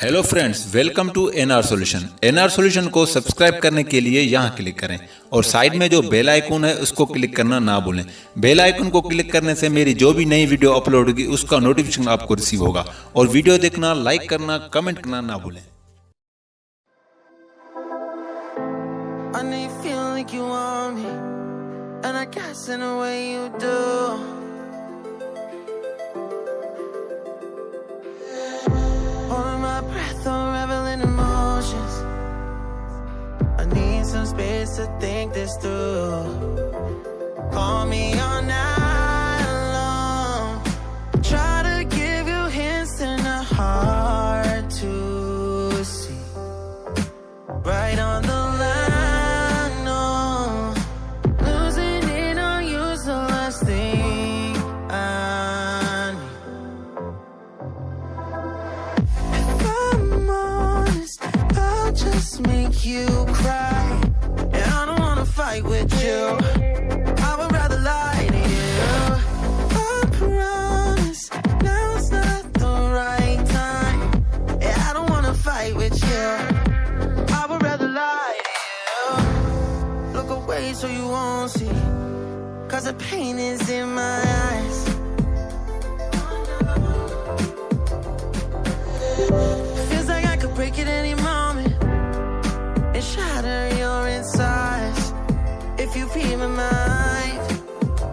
Hello friends, welcome to NR solution. NR solution को subscribe करने के लिए यहाँ क्लिक करें और साइड में जो बेल आइकन है उसको क्लिक करना ना भूलें। बेल आइकन को क्लिक करने से मेरी जो भी नई वीडियो अपलोड होगी उसका नोटिफिकेशन आपको रिसीव होगा। और वीडियो देखना, लाइक करना, कमेंट करना ना भूलें। I know you feel like you want me, and I guess in a way you do. Holding my breath, unraveling emotions. I need some space to think this through. Call me all night long. Try to give you hints and a hard to see. Right on the line. Make you cry, and I don't wanna fight with you. I would rather lie to you. I promise now's not the right time, and I don't wanna fight with you. I would rather lie to you. Look away so you won't see, 'cause the pain is in my eyes. Feels like I could break it any moment and shatter your insides. If you feel my mind,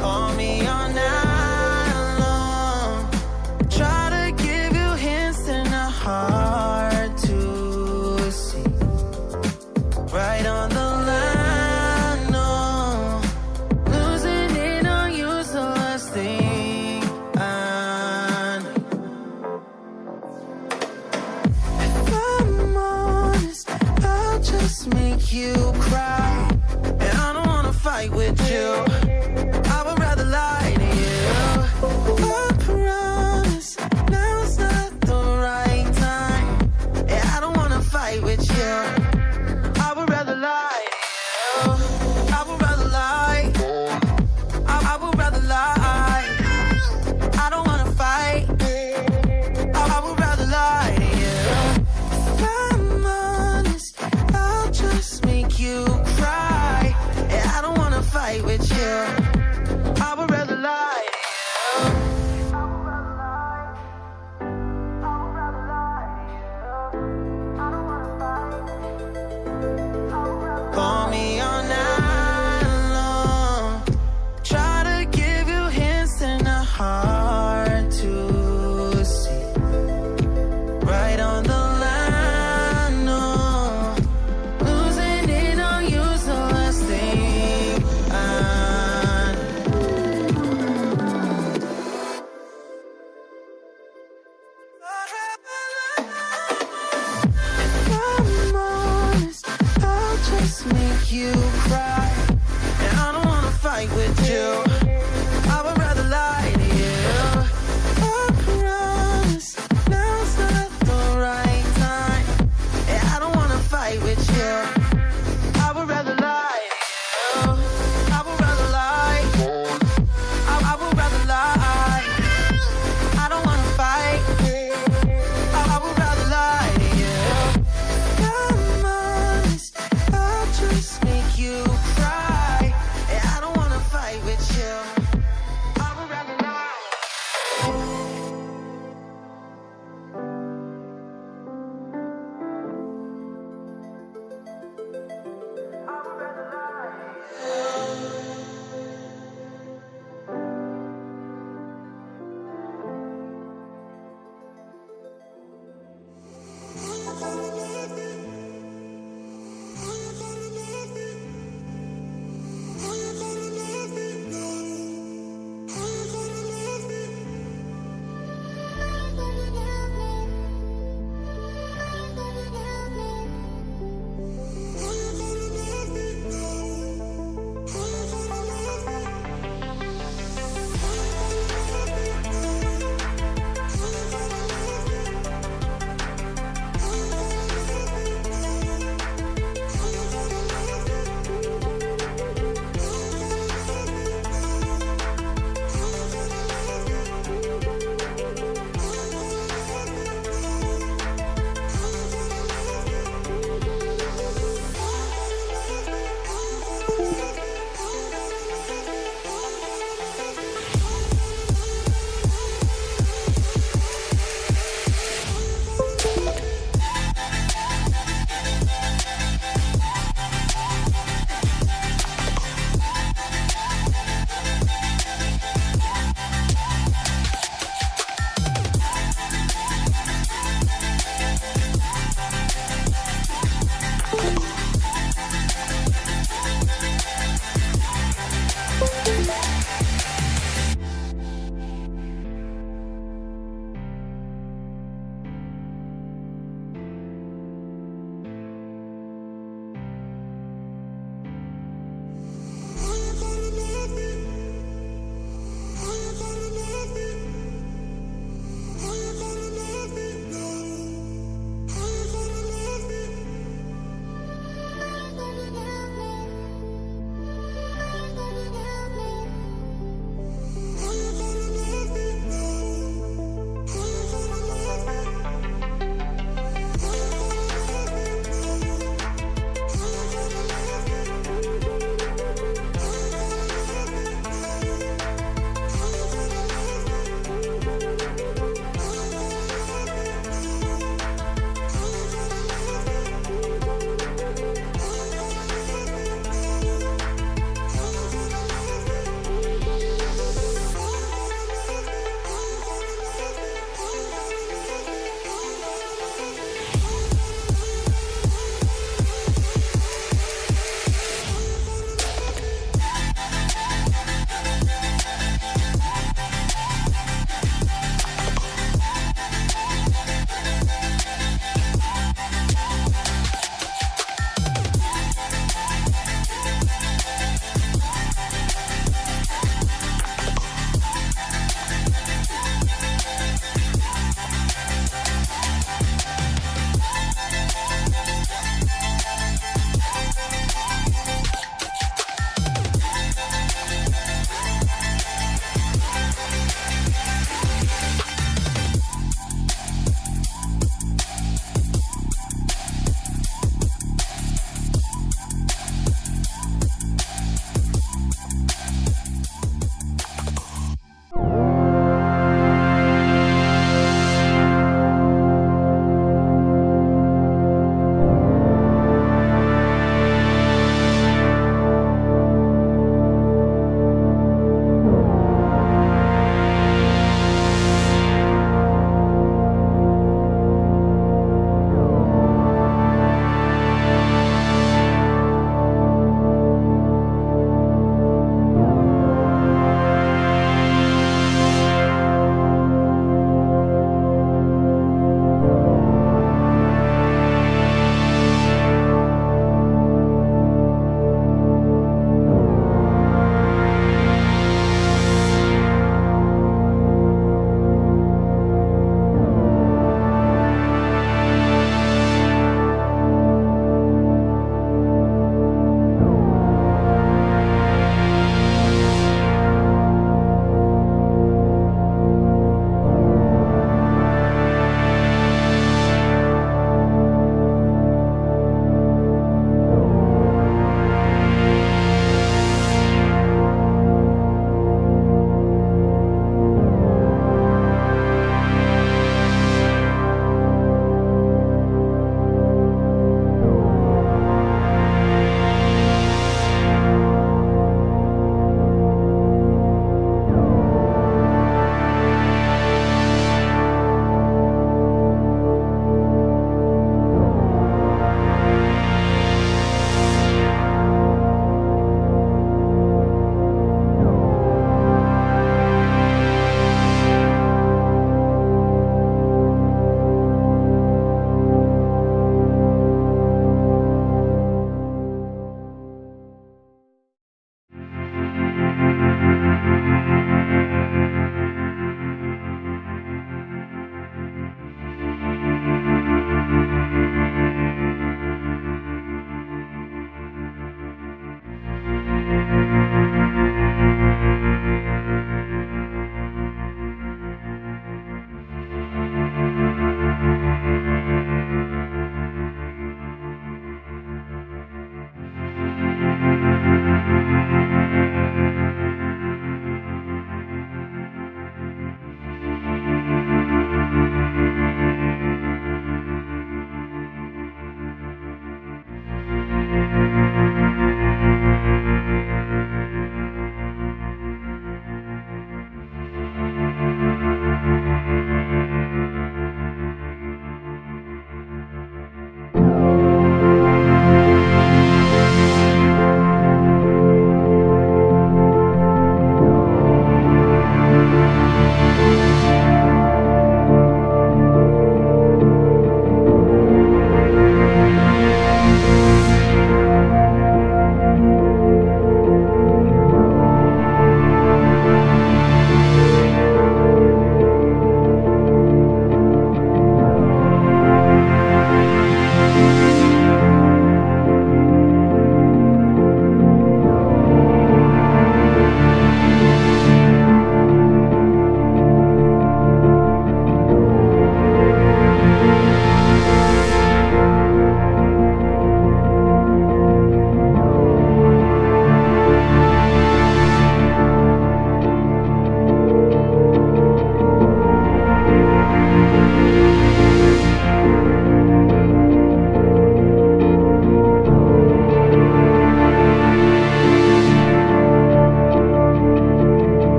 call me all night long. Try to give you hints and a hard to see. Right on the line, no. Losing it on you's the last thing I need. If I'm honest, I'll just make you cry, and I don't wanna fight with you. I would rather lie to you. I promise now's not the right time, and I don't wanna fight with you.